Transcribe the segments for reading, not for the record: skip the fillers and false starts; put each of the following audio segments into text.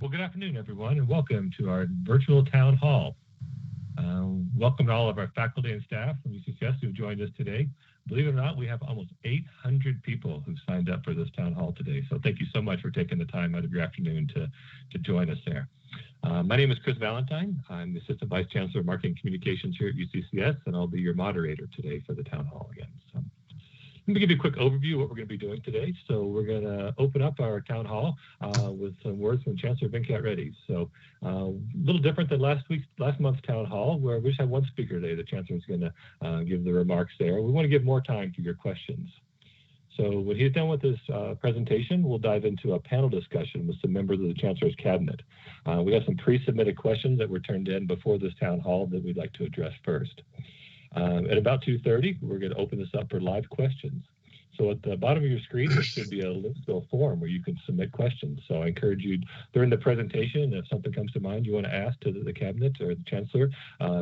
Well, good afternoon, everyone, and welcome to our virtual town hall. Welcome to all of our faculty and staff from UCCS who've joined us today. Believe it or not, we have almost 800 people who've signed up for this town hall today. So thank you so much for taking the time out of your afternoon to join us there. My name is Chris Valentine. I'm the Assistant Vice Chancellor of Marketing Communications here at UCCS, and I'll be your moderator today for the town hall again. So let me give you a quick overview of what we're going to be doing today. So we're going to open up our town hall with some words from Chancellor Reddy. So a little different than last month's town hall, where we just have one speaker today. The Chancellor is going to give the remarks there. We want to give more time for your questions. So when he's done with this presentation, we'll dive into a panel discussion with some members of the Chancellor's Cabinet. We have some pre-submitted questions that were turned in before this town hall that we'd like to address first. At about 2:30, we're going to open this up for live questions. So at the bottom of your screen, there should be a link to a form where you can submit questions. So I encourage you during the presentation, if something comes to mind you want to ask to the Cabinet or the Chancellor,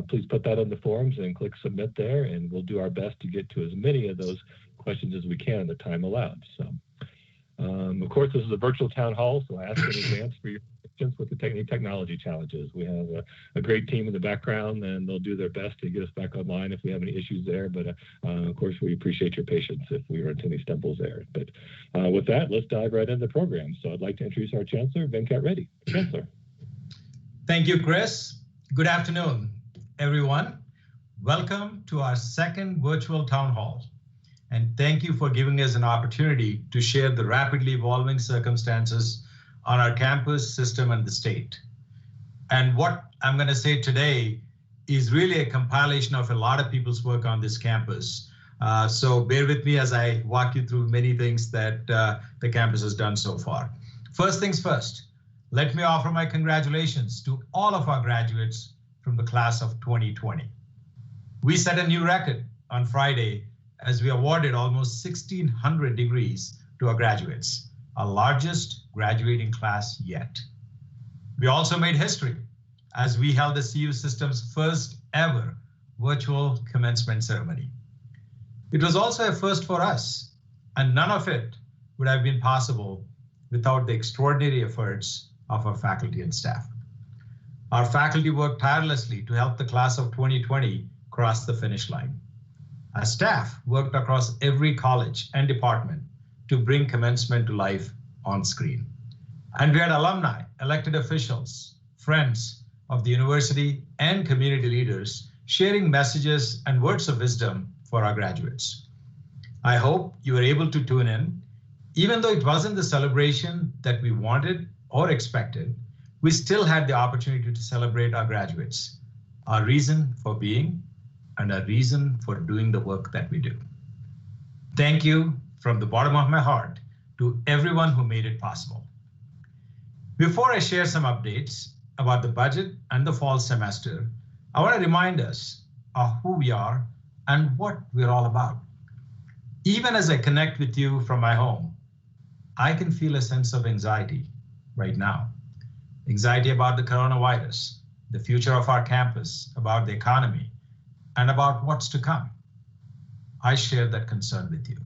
please put that on the forms and click submit there, and we'll do our best to get to as many of those questions as we can in the time allowed. So, of course, this is a virtual town hall, so I ask in advance for your questions with the technology challenges. We have a great team in the background, and they'll do their best to get us back online if we have any issues there. But, of course, we appreciate your patience if we run into any stumbles there. But with that, let's dive right into the program. So I'd like to introduce our Chancellor, Reddy. Chancellor. Thank you, Chris. Good afternoon, everyone. Welcome to our second virtual town hall. And thank you for giving us an opportunity to share the rapidly evolving circumstances on our campus, system, and the state. And what I'm going to say today is really a compilation of a lot of people's work on this campus. So bear with me as I walk you through many things that the campus has done so far. First things first, let me offer my congratulations to all of our graduates from the class of 2020. We set a new record on Friday as we awarded almost 1,600 degrees to our graduates, our largest graduating class yet. We also made history as we held the CU system's first ever virtual commencement ceremony. It was also a first for us, and none of it would have been possible without the extraordinary efforts of our faculty and staff. Our faculty worked tirelessly to help the class of 2020 cross the finish line. Our staff worked across every college and department to bring commencement to life on screen. And we had alumni, elected officials, friends of the university, and community leaders sharing messages and words of wisdom for our graduates. I hope you were able to tune in. Even though it wasn't the celebration that we wanted or expected, we still had the opportunity to celebrate our graduates, our reason for being, and a reason for doing the work that we do. Thank you from the bottom of my heart to everyone who made it possible. Before I share some updates about the budget and the fall semester, I want to remind us of who we are and what we're all about. Even as I connect with you from my home, I can feel a sense of anxiety right now. Anxiety about the coronavirus, the future of our campus, about the economy, and about what's to come. I share that concern with you.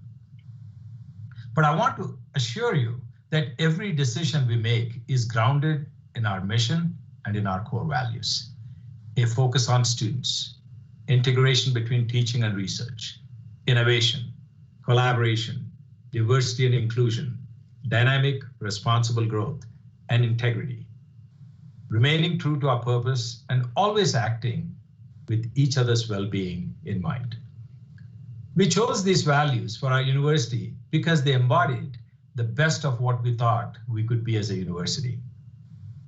But I want to assure you that every decision we make is grounded in our mission and in our core values. A focus on students, integration between teaching and research, innovation, collaboration, diversity and inclusion, dynamic, responsible growth, and integrity. Remaining true to our purpose and always acting with each other's well-being in mind. We chose these values for our university because they embodied the best of what we thought we could be as a university.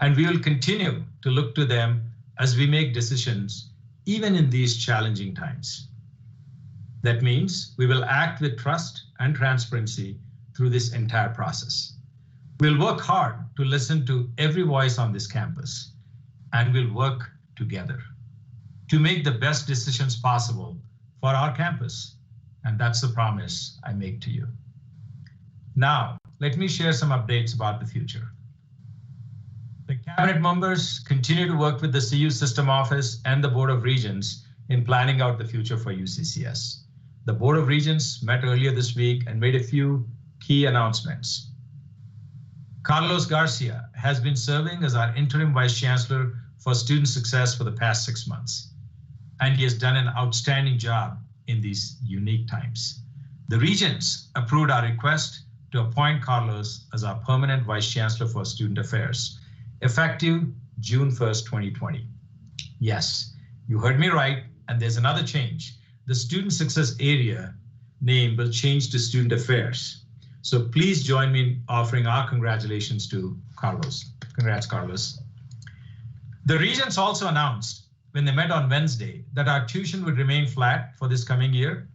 And we will continue to look to them as we make decisions, even in these challenging times. That means we will act with trust and transparency through this entire process. We'll work hard to listen to every voice on this campus, and we'll work together to make the best decisions possible for our campus. And that's the promise I make to you. Now, let me share some updates about the future. The cabinet members continue to work with the CU System Office and the Board of Regents in planning out the future for UCCS. The Board of Regents met earlier this week and made a few key announcements. Carlos Garcia has been serving as our interim vice chancellor for student success for the past 6 months, and he has done an outstanding job in these unique times. The regents approved our request to appoint Carlos as our permanent vice chancellor for student affairs, effective June 1st, 2020. Yes, you heard me right, and there's another change. The student success area name will change to student affairs. So please join me in offering our congratulations to Carlos. Congrats, Carlos. The regents also announced when they met on Wednesday that our tuition would remain flat for this coming year,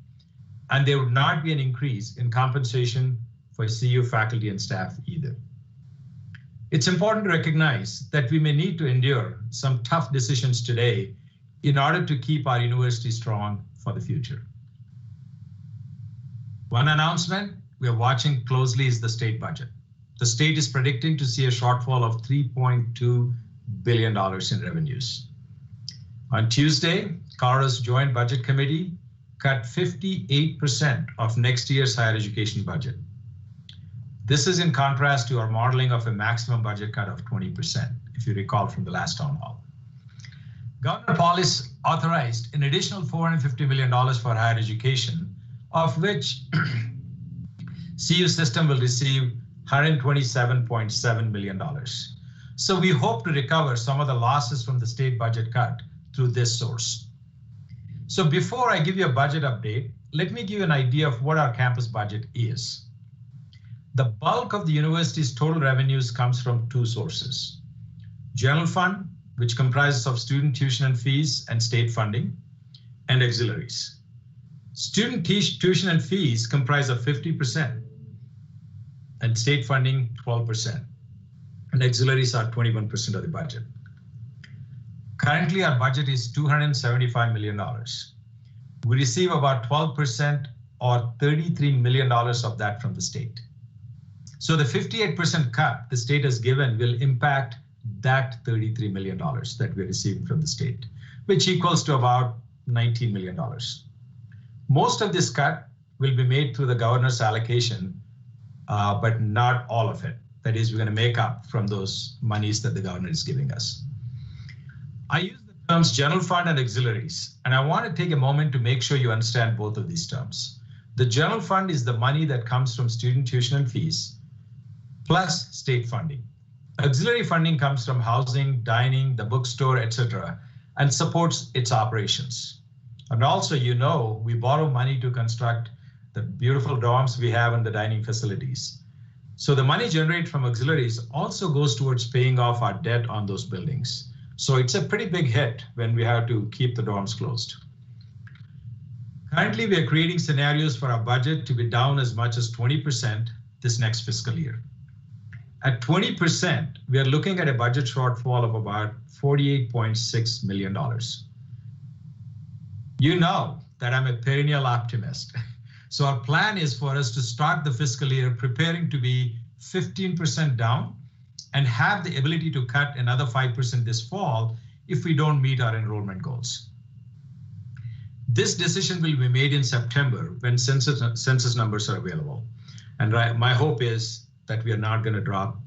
and there would not be an increase in compensation for CU faculty and staff either. It's important to recognize that we may need to endure some tough decisions today in order to keep our university strong for the future. One announcement we are watching closely is the state budget. The state is predicting to see a shortfall of $3.2 billion in revenues. On Tuesday, Colorado's Joint Budget Committee cut 58% of next year's higher education budget. This is in contrast to our modeling of a maximum budget cut of 20%, if you recall from the last town hall. Governor Polis authorized an additional $450 million for higher education, of which CU system will receive $127.7 million. So we hope to recover some of the losses from the state budget cut through this source. So before I give you a budget update, let me give you an idea of what our campus budget is. The bulk of the university's total revenues comes from two sources: general fund, which comprises of student tuition and fees and state funding, and auxiliaries. Student tuition and fees comprise of 50%, and state funding 12%, and auxiliaries are 21% of the budget. Currently, our budget is $275 million. We receive about 12% or $33 million of that from the state. So the 58% cut the state has given will impact that $33 million that we're receiving from the state, which equals to about $19 million. Most of this cut will be made through the governor's allocation, but not all of it. That is, we're going to make up from those monies that the governor is giving us. I use the terms general fund and auxiliaries, and I want to take a moment to make sure you understand both of these terms. The general fund is the money that comes from student tuition and fees, plus state funding. Auxiliary funding comes from housing, dining, the bookstore, etc., and supports its operations. And also, you know, we borrow money to construct the beautiful dorms we have in the dining facilities. So the money generated from auxiliaries also goes towards paying off our debt on those buildings. So it's a pretty big hit when we have to keep the dorms closed. Currently, we are creating scenarios for our budget to be down as much as 20% this next fiscal year. At 20%, we are looking at a budget shortfall of about $48.6 million. You know that I'm a perennial optimist. So our plan is for us to start the fiscal year preparing to be 15% down and have the ability to cut another 5% this fall if we don't meet our enrollment goals. This decision will be made in September when census numbers are available. And my hope is that we are not going to drop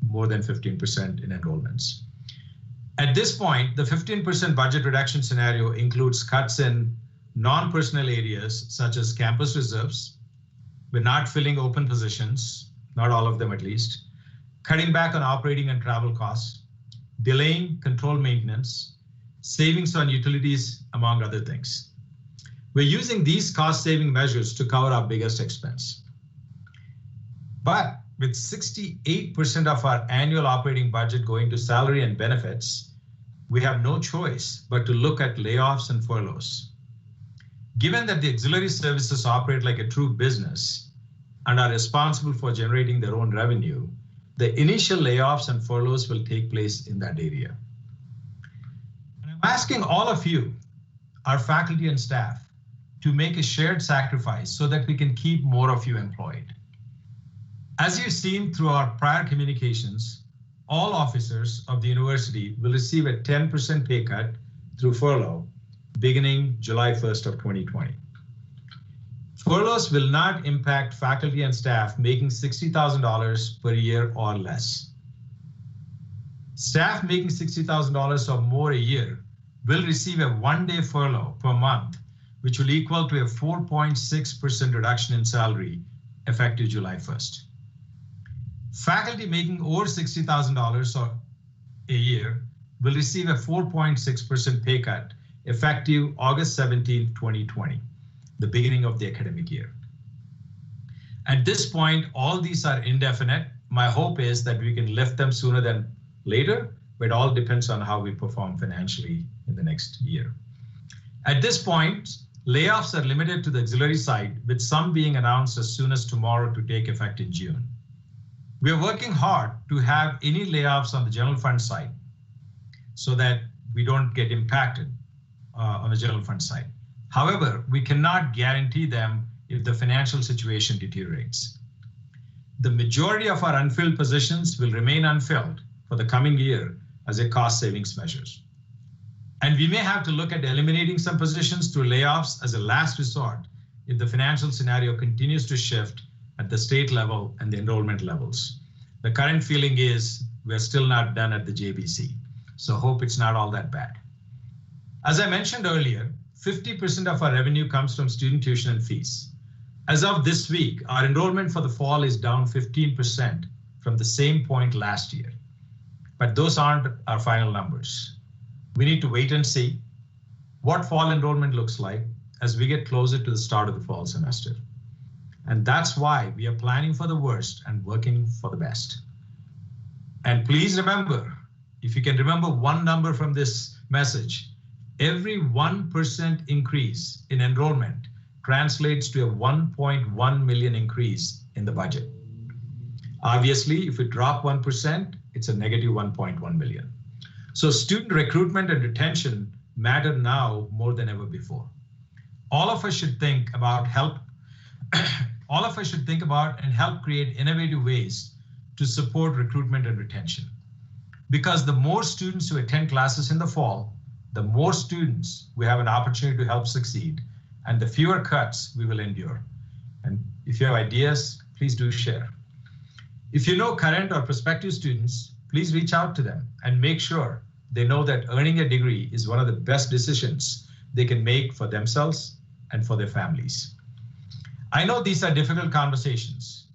more than 15% in enrollments. At this point, the 15% budget reduction scenario includes cuts in non-personnel areas such as campus reserves. We're not filling open positions, not all of them at least, cutting back on operating and travel costs, delaying control maintenance, savings on utilities, among other things. We're using these cost-saving measures to cover our biggest expense. But with 68% of our annual operating budget going to salary and benefits, we have no choice but to look at layoffs and furloughs. Given that the auxiliary services operate like a true business and are responsible for generating their own revenue, the initial layoffs and furloughs will take place in that area. And I'm asking all of you, our faculty and staff, to make a shared sacrifice so that we can keep more of you employed. As you've seen through our prior communications, all officers of the university will receive a 10% pay cut through furlough beginning July 1st of 2020. Furloughs will not impact faculty and staff making $60,000 per year or less. Staff making $60,000 or more a year will receive a one-day furlough per month, which will equal to a 4.6% reduction in salary effective July 1st. Faculty making over $60,000 or a year will receive a 4.6% pay cut effective August 17, 2020, the beginning of the academic year. At this point, all these are indefinite. My hope is that we can lift them sooner than later, but it all depends on how we perform financially in the next year. At this point, layoffs are limited to the auxiliary side, with some being announced as soon as tomorrow to take effect in June. We are working hard to have any layoffs on the general fund side so that we don't get impacted on the general fund side. However, we cannot guarantee them if the financial situation deteriorates. The majority of our unfilled positions will remain unfilled for the coming year as a cost savings measures. And we may have to look at eliminating some positions through layoffs as a last resort if the financial scenario continues to shift at the state level and the enrollment levels. The current feeling is we're still not done at the JBC, so hope it's not all that bad. As I mentioned earlier, 50% of our revenue comes from student tuition and fees. As of this week, our enrollment for the fall is down 15% from the same point last year. But those aren't our final numbers. We need to wait and see what fall enrollment looks like as we get closer to the start of the fall semester. And that's why we are planning for the worst and working for the best. And please remember, if you can remember one number from this message, every 1% increase in enrollment translates to a 1.1 million increase in the budget. Obviously, if we drop 1%, it's a negative 1.1 million. So student recruitment and retention matter now more than ever before. All of us should think about and help create innovative ways to support recruitment and retention. Because the more students who attend classes in the fall, the more students we have an opportunity to help succeed, and the fewer cuts we will endure. And if you have ideas, please do share. If you know current or prospective students, please reach out to them and make sure they know that earning a degree is one of the best decisions they can make for themselves and for their families. I know these are difficult conversations,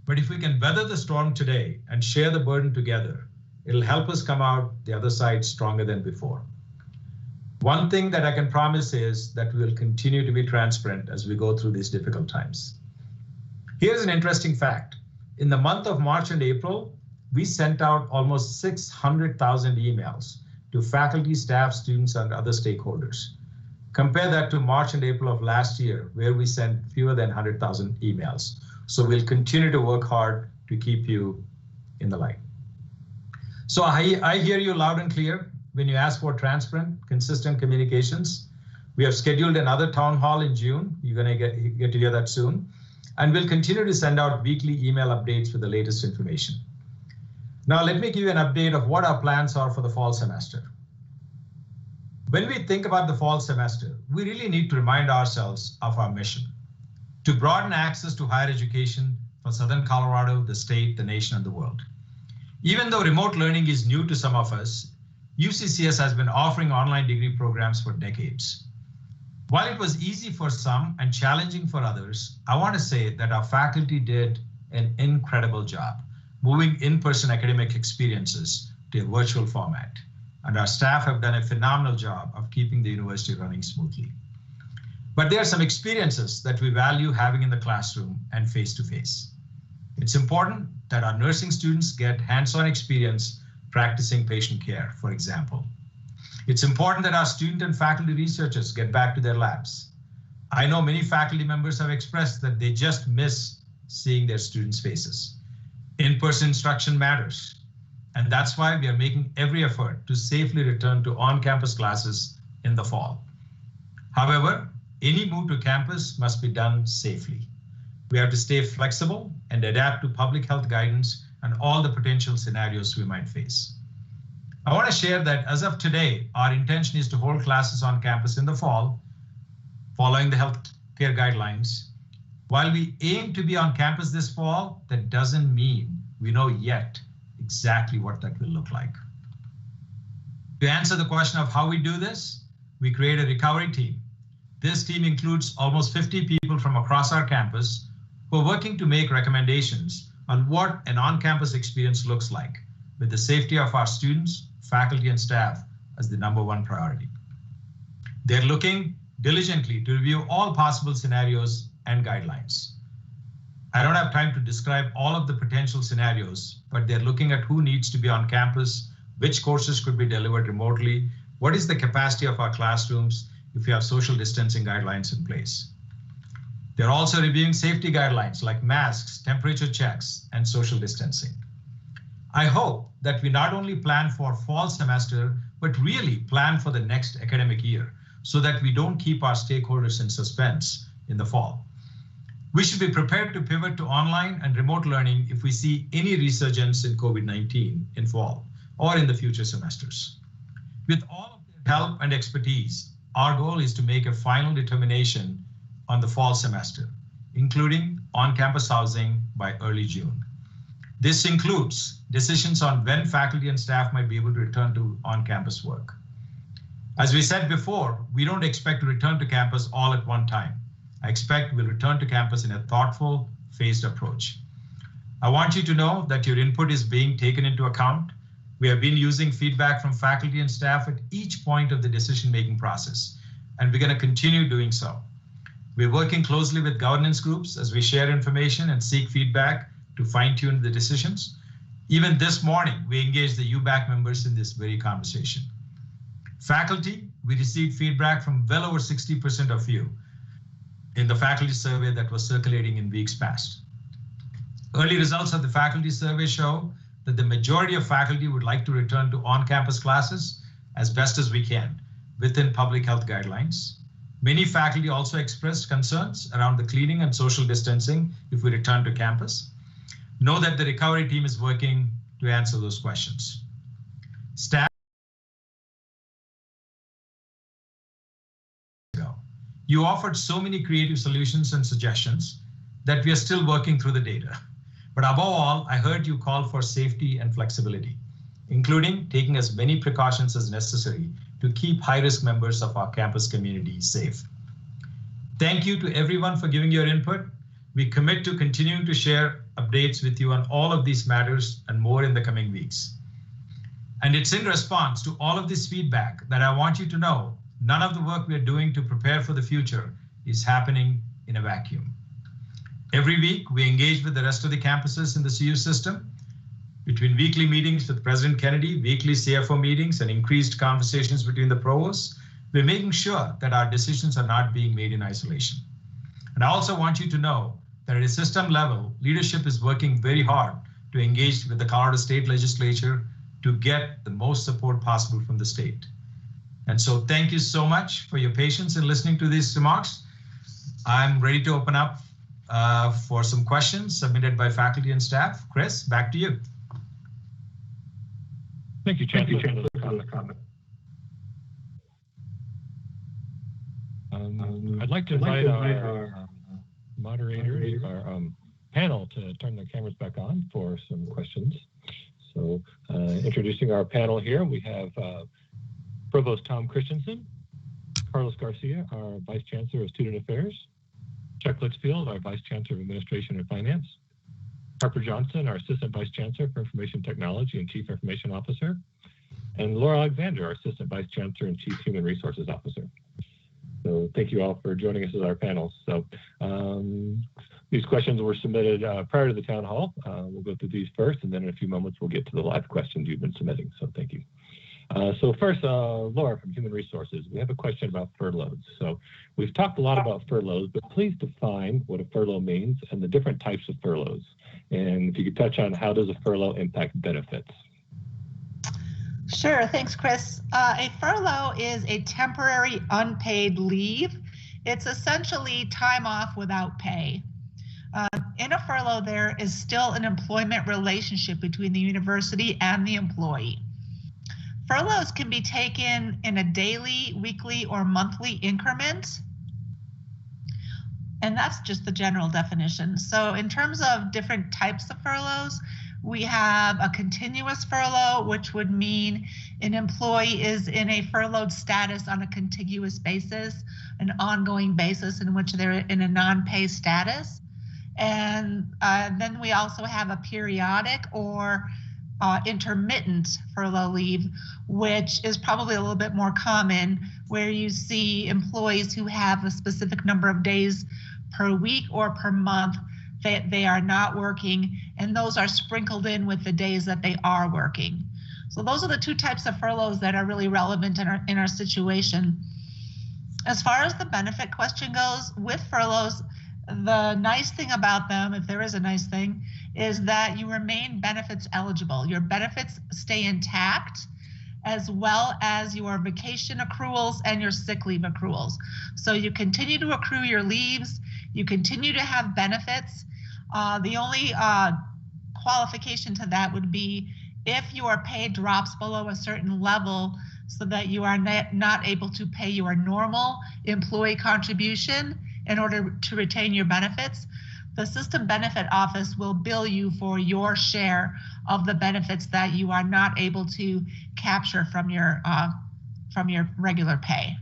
but if we can weather the storm today and share the burden together, it'll help us come out the other side stronger than before. One thing that I can promise is that we will continue to be transparent as we go through these difficult times. Here's an interesting fact. In the month of March and April, we sent out almost 600,000 emails to faculty, staff, students, and other stakeholders. Compare that to March and April of last year, where we sent fewer than 100,000 emails. So we'll continue to work hard to keep you in the light. So I hear you loud and clear when you ask for transparent, consistent communications. We have scheduled another town hall in June. You're going to get to hear that soon. And we'll continue to send out weekly email updates with the latest information. Now, let me give you an update of what our plans are for the fall semester. When we think about the fall semester, we really need to remind ourselves of our mission: to broaden access to higher education for Southern Colorado, the state, the nation, and the world. Even though remote learning is new to some of us, UCCS has been offering online degree programs for decades. While it was easy for some and challenging for others, I want to say that our faculty did an incredible job moving in-person academic experiences to a virtual format. And our staff have done a phenomenal job of keeping the university running smoothly. But there are some experiences that we value having in the classroom and face-to-face. It's important that our nursing students get hands-on experience practicing patient care, for example. It's important that our student and faculty researchers get back to their labs. I know many faculty members have expressed that they just miss seeing their students' faces. In-person instruction matters. And that's why we are making every effort to safely return to on-campus classes in the fall. However, any move to campus must be done safely. We have to stay flexible and adapt to public health guidance and all the potential scenarios we might face. I want to share that as of today, our intention is to hold classes on campus in the fall, following the healthcare guidelines, While we aim to be on campus this fall, that doesn't mean we know yet exactly what that will look like. To answer the question of how we do this, we create a recovery team. This team includes almost 50 people from across our campus who are working to make recommendations on what an on-campus experience looks like, with the safety of our students, faculty, and staff as the #1 priority. They're looking diligently to review all possible scenarios and guidelines. I don't have time to describe all of the potential scenarios, but they're looking at who needs to be on campus, which courses could be delivered remotely, what is the capacity of our classrooms if we have social distancing guidelines in place. They're also reviewing safety guidelines like masks, temperature checks, and social distancing. I hope that we not only plan for fall semester, but really plan for the next academic year so that we don't keep our stakeholders in suspense in the fall. We should be prepared to pivot to online and remote learning if we see any resurgence in COVID-19 in fall or in the future semesters. With all of their help and expertise, our goal is to make a final determination on the fall semester, including on-campus housing by early June. This includes decisions on when faculty and staff might be able to return to on-campus work. As we said before, we don't expect to return to campus all at one time. I expect we'll return to campus in a thoughtful, phased approach. I want you to know that your input is being taken into account. We have been using feedback from faculty and staff at each point of the decision-making process, and we're going to continue doing so. We're working closely with governance groups as we share information and seek feedback to fine-tune the decisions. Even this morning, we engaged the UBAC members in this very conversation. Faculty, we received feedback from well over 60% of you in the faculty survey that was circulating in weeks past. Early results of the faculty survey show that the majority of faculty would like to return to on-campus classes as best as we can within public health guidelines. Many faculty also expressed concerns around the cleaning and social distancing if we return to campus. Know that the recovery team is working to answer those questions. Staff, you offered so many creative solutions and suggestions that we are still working through the data. But above all, I heard you call for safety and flexibility, including taking as many precautions as necessary to keep high-risk members of our campus community safe. Thank you to everyone for giving your input. We commit to continuing to share updates with you on all of these matters and more in the coming weeks. And it's in response to all of this feedback that I want you to know none of the work we are doing to prepare for the future is happening in a vacuum. Every week, we engage with the rest of the campuses in the CU system. Between weekly meetings with President Kennedy, weekly CFO meetings, and increased conversations between the provosts, we're making sure that our decisions are not being made in isolation. And I also want you to know that at a system level, leadership is working very hard to engage with the Colorado State Legislature to get the most support possible from the state. And so thank you so much for your patience in listening to these remarks. I'm ready to open up for some questions submitted by faculty and staff. Chris, back to you. Thank you, Chancellor, for the comment. I'd like to invite our moderators, our panel to turn their cameras back on for some questions. So introducing our panel here, we have Provost Tom Christensen, Carlos Garcia, our Vice Chancellor of Student Affairs, Chuck Litchfield, our Vice Chancellor of Administration and Finance, Harper Johnson, our Assistant Vice Chancellor for Information Technology and Chief Information Officer, and Laura Alexander, our Assistant Vice Chancellor and Chief Human Resources Officer. So thank you all for joining us as our panel. So these questions were submitted prior to the town hall. We'll go through these first, and then in a few moments, we'll get to the live questions you've been submitting. So thank you. So first, Laura from Human Resources, we have a question about furloughs. So we've talked a lot about furloughs, but please define what a furlough means and the different types of furloughs. And if you could touch on how does a furlough impact benefits? Sure, thanks, Chris. A furlough is a temporary unpaid leave. It's essentially time off without pay. In a furlough, there is still an employment relationship between the university and the employee. Furloughs can be taken in a daily, weekly, or monthly increment. And that's just the general definition. So in terms of different types of furloughs, we have a continuous furlough, which would mean an employee is in a furloughed status on a contiguous basis, an ongoing basis in which they're in a non-pay status. And then we also have a periodic or intermittent furlough leave, which is probably a little bit more common, where you see employees who have a specific number of days per week or per month that they are not working, and those are sprinkled in with the days that they are working. So those are the two types of furloughs that are really relevant in our situation. As far as the benefit question goes, with furloughs, the nice thing about them, if there is a nice thing, is that you remain benefits eligible. Your benefits stay intact, as well as your vacation accruals and your sick leave accruals. So you continue to accrue your leaves, you continue to have benefits. The only qualification to that would be if your pay drops below a certain level so that you are not able to pay your normal employee contribution in order to retain your benefits, the System Benefit Office will bill you for your share of the benefits that you are not able to capture from your regular pay.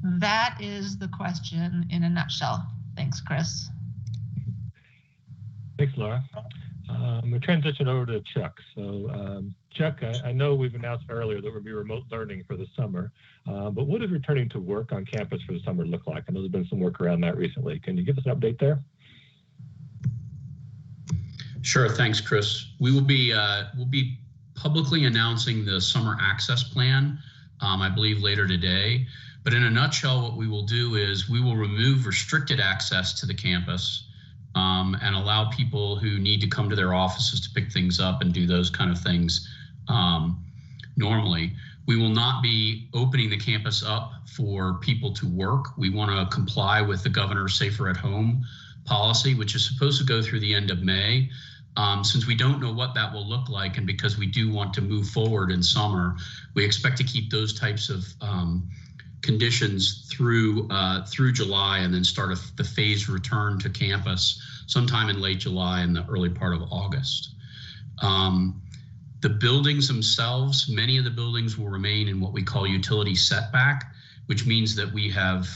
That is the question in a nutshell. Thanks, Chris. Thanks, Laura. We'll transition over to Chuck. So, Chuck, I know we've announced earlier that we'll be remote learning for the summer, but what does returning to work on campus for the summer look like? I know there's been some work around that recently. Can you give us an update there? Sure, thanks, Chris. We'll be publicly announcing the summer access plan, I believe later today. But in a nutshell, what we will do is we will remove restricted access to the campus and allow people who need to come to their offices to pick things up and do those kind of things normally. We will not be opening the campus up for people to work. We want to comply with the governor's Safer at Home policy, which is supposed to go through the end of May. Since we don't know what that will look like, and because we do want to move forward in summer, we expect to keep those types of conditions through July, and then start the phased return to campus sometime in late July and the early part of August. The buildings themselves, many of the buildings will remain in what we call utility setback, which means that we have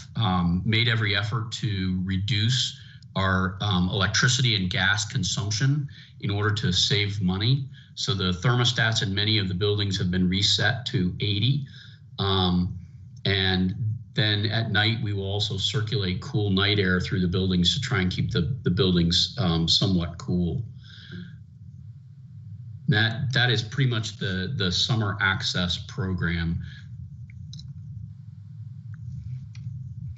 made every effort to reduce our electricity and gas consumption in order to save money. So the thermostats in many of the buildings have been reset to 80. And then at night, we will also circulate cool night air through the buildings to try and keep the buildings somewhat cool. That is pretty much the summer access program.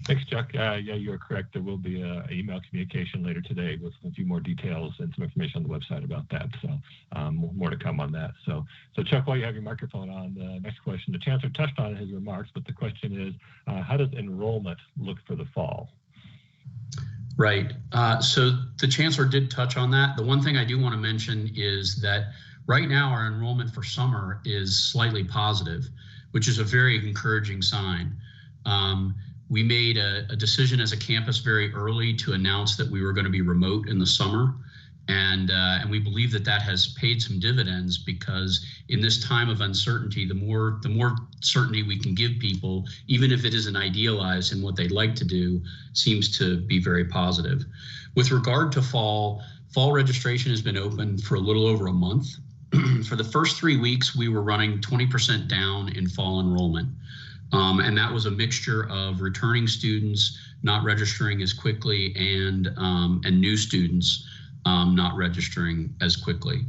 Thanks, Chuck. Yeah, you're correct. There will be an email communication later today with a few more details and some information on the website about that. So more to come on that. So Chuck, while you have your microphone on, the next question, the Chancellor touched on in his remarks, but the question is, how does enrollment look for the fall? Right. So the Chancellor did touch on that. The one thing I do want to mention is that right now our enrollment for summer is slightly positive, which is a very encouraging sign. We made a decision as a campus very early to announce that we were going to be remote in the summer. And we believe that has paid some dividends, because in this time of uncertainty, the more certainty we can give people, even if it isn't idealized in what they'd like to do, seems to be very positive. With regard to fall registration has been open for a little over a month. For the first 3 weeks, we were running 20% down in fall enrollment. And that was a mixture of returning students not registering as quickly and new students not registering as quickly.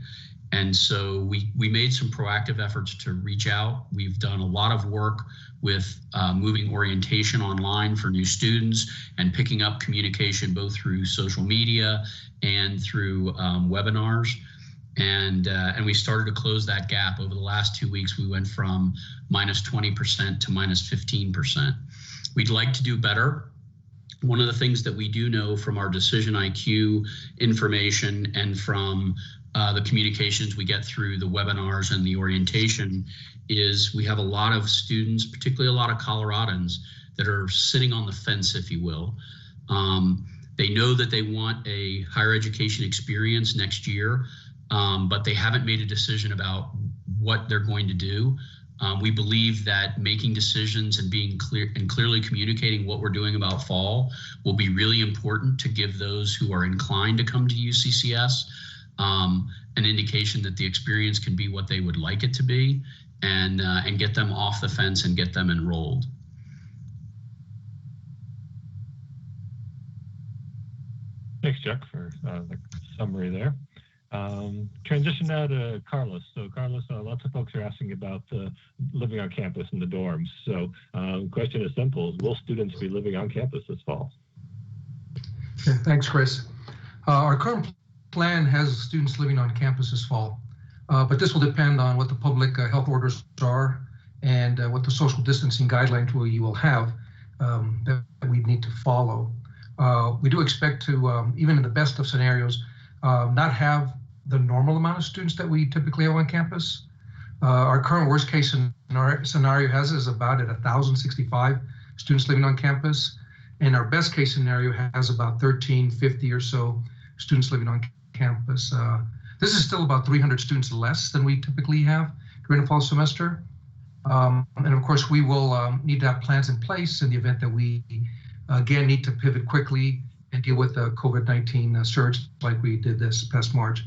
And so we made some proactive efforts to reach out. We've done a lot of work with moving orientation online for new students and picking up communication both through social media and through webinars. And we started to close that gap. Over the last 2 weeks, we went from -20% to -15%. We'd like to do better. One of the things that we do know from our Decision IQ information and from the communications we get through the webinars and the orientation is we have a lot of students, particularly a lot of Coloradans, that are sitting on the fence, if you will. They know that they want a higher education experience next year, but they haven't made a decision about what they're going to do. We believe that making decisions and being clear and clearly communicating what we're doing about fall will be really important to give those who are inclined to come to UCCS an indication that the experience can be what they would like it to be, and get them off the fence and get them enrolled. Thanks, Chuck, for the summary there. Transition now to Carlos. So Carlos, lots of folks are asking about living on campus in the dorms. So the question is simple: will students be living on campus this fall? Yeah, thanks, Chris. Our current plan has students living on campus this fall, but this will depend on what the public health orders are and what the social distancing guidelines we will have that we need to follow. We do expect to, even in the best of scenarios, not have the normal amount of students that we typically have on campus. Our current worst case scenario has is about at 1,065 students living on campus, and our best case scenario has about 1,350 or so students living on campus. This is still about 300 students less than we typically have during the fall semester. And of course, we will need to have plans in place in the event that we, again, need to pivot quickly and deal with the COVID-19 surge like we did this past March.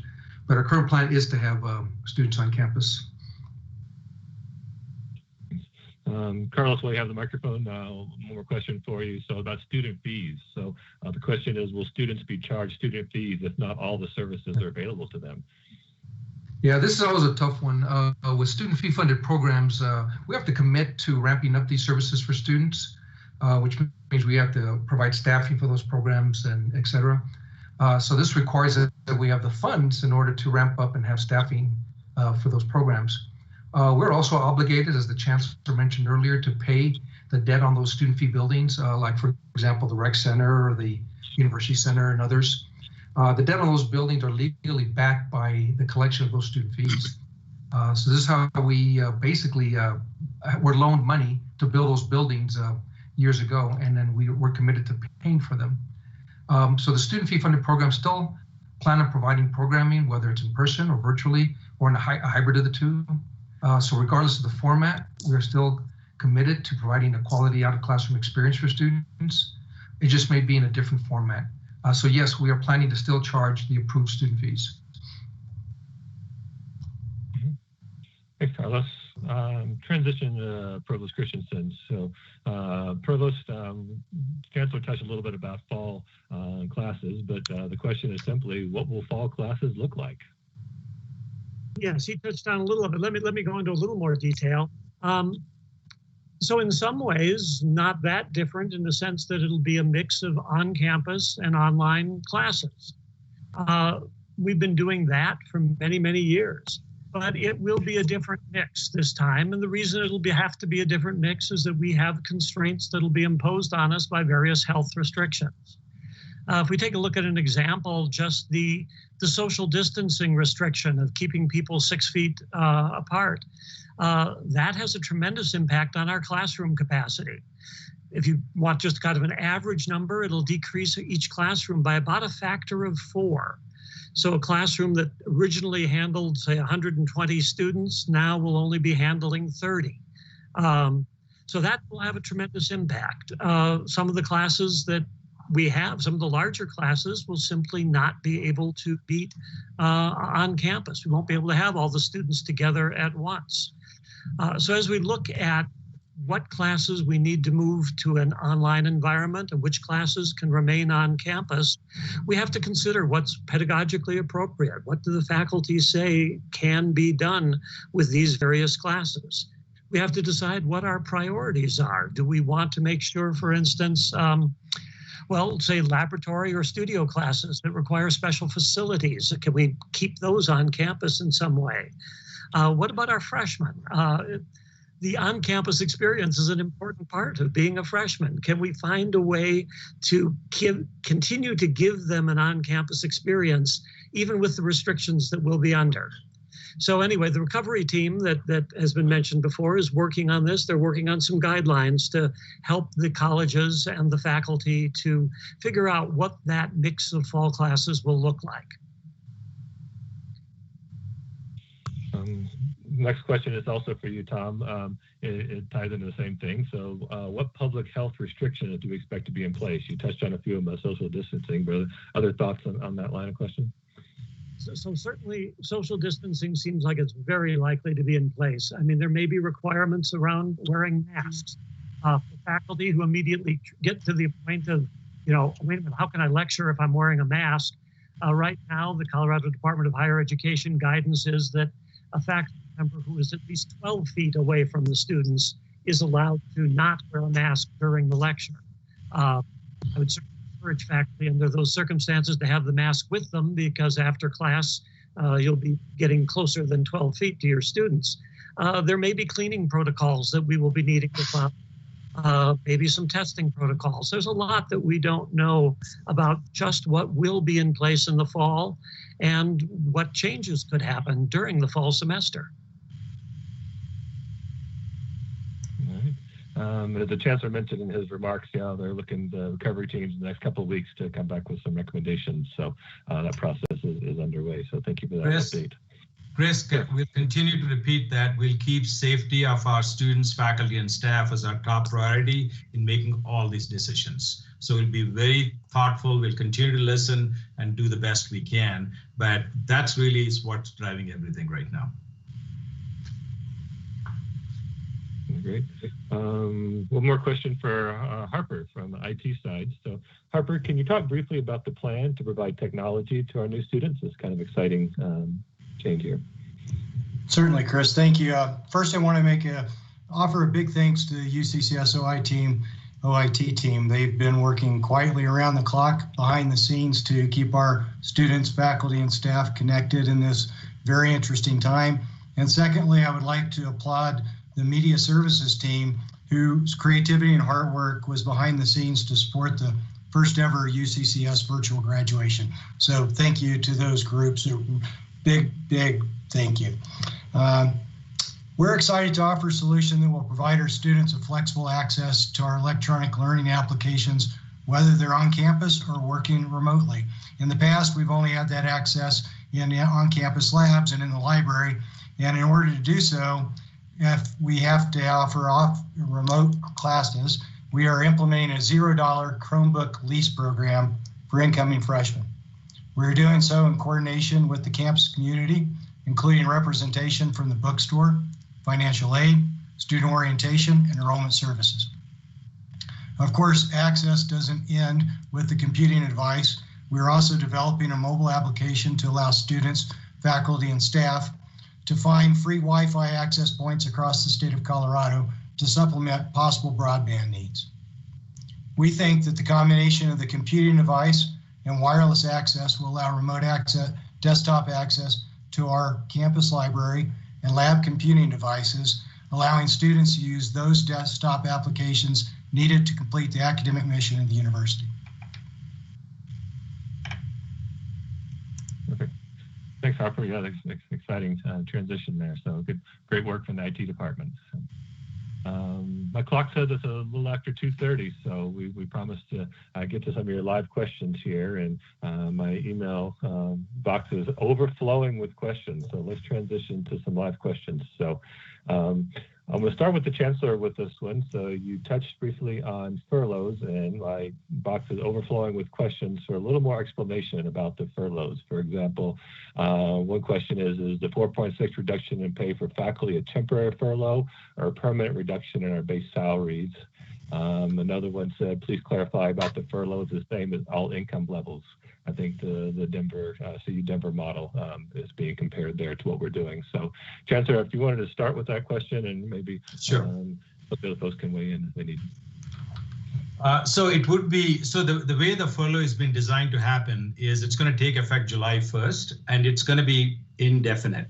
But our current plan is to have students on campus. Carlos, while you have the microphone, one more question for you. So about student fees. So the question is, will students be charged student fees if not all the services are available to them? Yeah, this is always a tough one. With student fee funded programs, we have to commit to ramping up these services for students, which means we have to provide staffing for those programs and et cetera. So this requires that we have the funds in order to ramp up and have staffing for those programs. We're also obligated, as the Chancellor mentioned earlier, to pay the debt on those student fee buildings, like, for example, the Rec Center or the University Center and others. The debt on those buildings are legally backed by the collection of those student fees. So this is how we basically were loaned money to build those buildings years ago, and then we're committed to paying for them. So the student fee funded program still plan on providing programming, whether it's in person or virtually, or in a hybrid of the two. So regardless of the format, we are still committed to providing a quality out-of-classroom experience for students. It just may be in a different format. So yes, we are planning to still charge the approved student fees. Thanks, Carlos. Transition to Provost Christensen. So Provost, Chancellor touched a little bit about fall classes, but the question is simply, what will fall classes look like? Yes, he touched on a little of it. Let me go into a little more detail. So in some ways, not that different in the sense that it'll be a mix of on-campus and online classes. We've been doing that for many, many years, but it will be a different mix this time. And the reason it'll have to be a different mix is that we have constraints that'll be imposed on us by various health restrictions. If we take a look at an example, just the social distancing restriction of keeping people 6 feet apart, that has a tremendous impact on our classroom capacity. If you want just kind of an average number, it'll decrease each classroom by about a factor of 4. So a classroom that originally handled, say, 120 students now will only be handling 30. So that will have a tremendous impact. Some of the classes that we have, some of the larger classes, will simply not be able to meet on campus. We won't be able to have all the students together at once. So as we look at what classes we need to move to an online environment and which classes can remain on campus, we have to consider what's pedagogically appropriate. What do the faculty say can be done with these various classes? We have to decide what our priorities are. Do we want to make sure, for instance, well, say laboratory or studio classes that require special facilities? Can we keep those on campus in some way? What about our freshmen? The on-campus experience is an important part of being a freshman. Can we find a way to continue to give them an on-campus experience, even with the restrictions that we'll be under? So anyway, the recovery team that has been mentioned before is working on this. They're working on some guidelines to help the colleges and the faculty to figure out what that mix of fall classes will look like. Next question is also for you, Tom. It ties into the same thing. So what public health restrictions do we expect to be in place? You touched on a few of them, social distancing, but other thoughts on that line of question? So certainly social distancing seems like it's very likely to be in place. I mean, there may be requirements around wearing masks. For faculty who immediately get to the point of, wait a minute, how can I lecture if I'm wearing a mask? Right now, the Colorado Department of Higher Education guidance is that a faculty member who is at least 12 feet away from the students is allowed to not wear a mask during the lecture. I would certainly encourage faculty under those circumstances to have the mask with them, because after class, you'll be getting closer than 12 feet to your students. There may be cleaning protocols that we will be needing to follow, maybe some testing protocols. There's a lot that we don't know about just what will be in place in the fall and what changes could happen during the fall semester. As the Chancellor mentioned in his remarks, they're looking, the recovery teams in the next couple of weeks to come back with some recommendations. So that process is underway. So thank you for that update. Chris, we'll continue to repeat that. We'll keep safety of our students, faculty, and staff as our top priority in making all these decisions. So we'll be very thoughtful. We'll continue to listen and do the best we can. But that's really is what's driving everything right now. Great. One more question for Harper from the IT side. So Harper, can you talk briefly about the plan to provide technology to our new students? It's kind of exciting change here. Certainly, Chris. Thank you. First, I want to offer a big thanks to the UCCS OIT team. They've been working quietly around the clock behind the scenes to keep our students, faculty, and staff connected in this very interesting time. And secondly, I would like to applaud the media services team, whose creativity and hard work was behind the scenes to support the first ever UCCS virtual graduation. So thank you to those groups. Big thank you. We're excited to offer a solution that will provide our students a flexible access to our electronic learning applications, whether they're on campus or working remotely. In the past, we've only had that access in on-campus labs and in the library. And in order to do so, if we have to offer remote classes, we are implementing a $0 Chromebook lease program for incoming freshmen. We're doing so in coordination with the campus community, including representation from the bookstore, financial aid, student orientation, and enrollment services. Of course, access doesn't end with the computing device. We're also developing a mobile application to allow students, faculty, and staff to find free Wi-Fi access points across the state of Colorado to supplement possible broadband needs. We think that the combination of the computing device and wireless access will allow remote access, desktop access to our campus library and lab computing devices, allowing students to use those desktop applications needed to complete the academic mission of the university. Perfect. Thanks, Harper. Yeah, that's exciting transition there. So great work from the IT department. My clock says it's a little after 2:30, so we promised to get to some of your live questions here, and my email box is overflowing with questions. So let's transition to some live questions. So I'm going to start with the Chancellor with this one. So you touched briefly on furloughs, and my box is overflowing with questions for a little more explanation about the furloughs. For example, one question is the 4.6 reduction in pay for faculty a temporary furlough or a permanent reduction in our base salaries? Another one said, please clarify about the furloughs the same as all income levels. I think the Denver, CU Denver model is being compared there to what we're doing. So, Chancellor, if you wanted to start with that question, and maybe sure, the other folks can weigh in if they need. So it would be, so the way the furlough has been designed to happen is it's going to take effect July 1st, and it's going to be indefinite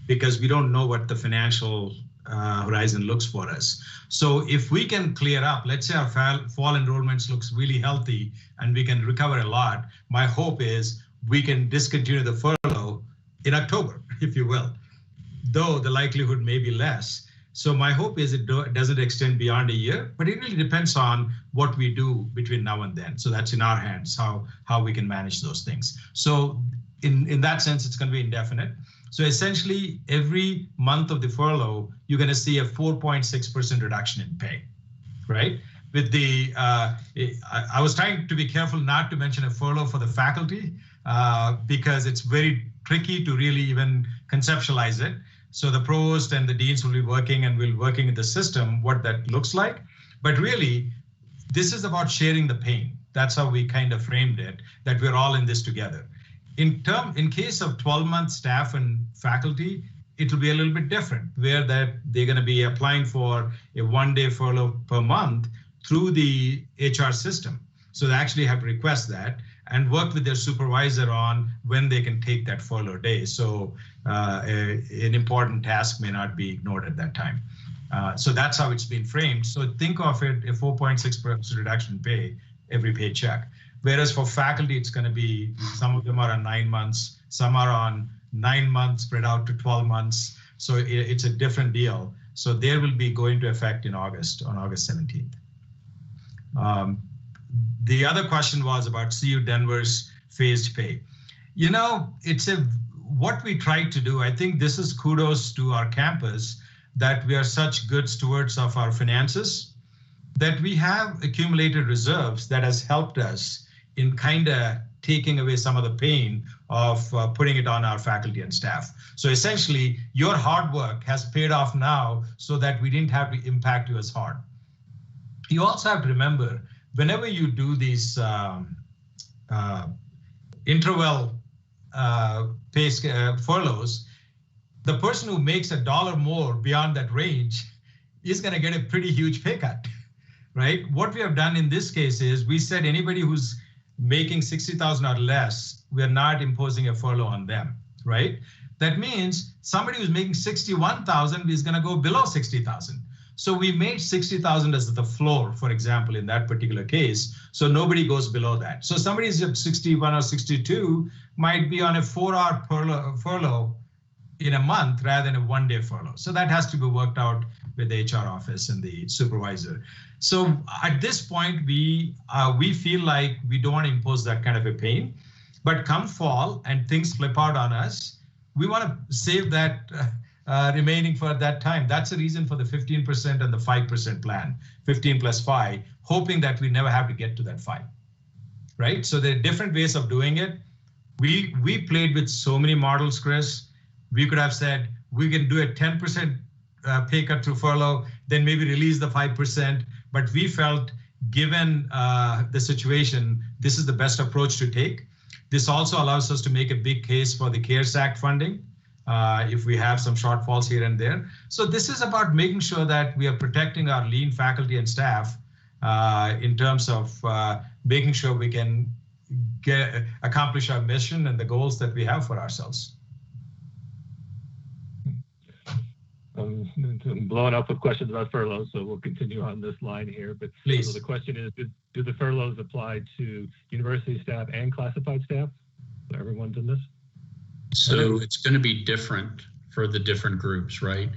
because we don't know what the financial horizon looks for us. So if we can clear up, let's say our fall enrollments looks really healthy and we can recover a lot, my hope is we can discontinue the furlough in October. if you will, though the likelihood may be less. So my hope is it doesn't extend beyond a year, but it really depends on what we do between now and then. So that's in our hands, how we can manage those things. So in that sense, it's going to be indefinite. So essentially, every month of the furlough, you're going to see a 4.6% reduction in pay, right? With the, I was trying to be careful not to mention a furlough for the faculty because it's very tricky to really even conceptualize it. So the provost and the deans will be working and we'll working in the system, what that looks like. But really, this is about sharing the pain. That's how we kind of framed it, that we're all in this together. In case of 12-month staff and faculty, it will be a little bit different, where that they're going to be applying for a one-day furlough per month through the HR system. So they actually have to request that and work with their supervisor on when they can take that furlough day. So an important task may not be ignored at that time. So that's how it's been framed. So think of it, a 4.6% reduction in pay every paycheck. Whereas for faculty, it's going to be, some of them are on 9 months, some are on 9 months spread out to 12 months. So it's a different deal. So there will be going to effect in August, on August 17th. The other question was about CU Denver's phased pay. You know, what we tried to do, I think this is kudos to our campus, that we are such good stewards of our finances, that we have accumulated reserves that has helped us in kind of taking away some of the pain of putting it on our faculty and staff. So essentially, your hard work has paid off now so that we didn't have to impact you as hard. You also have to remember, whenever you do these interval pay furloughs, the person who makes $1 more beyond that range is going to get a pretty huge pay cut, right? What we have done in this case is we said anybody who's making $60,000 or less, we're not imposing a furlough on them, right? That means somebody who's making $61,000 is going to go below $60,000. So we made $60,000 as the floor, for example, in that particular case. So nobody goes below that. So somebody is at 61 or 62 might be on a 4-hour furlough in a month rather than a one-day furlough. So that has to be worked out with the HR office and the supervisor. So at this point, we feel like we don't want to impose that kind of a pain. But come fall and things flip out on us, we want to save that remaining for that time. That's the reason for the 15% and the 5% plan, 15 plus 5, hoping that we never have to get to that 5, right? So there are different ways of doing it. We played with so many models, Chris. We could have said, we can do a 10% pay cut through furlough, then maybe release the 5%. But we felt, given the situation, this is the best approach to take. This also allows us to make a big case for the CARES Act funding if we have some shortfalls here and there. So this is about making sure that we are protecting our lean faculty and staff in terms of making sure we can accomplish our mission and the goals that we have for ourselves. I'm blowing up with questions about furloughs, so we'll continue on this line here. But please. So the question is, do the furloughs apply to university staff and classified staff? So everyone's in this? So it's going to be different for the different groups, right?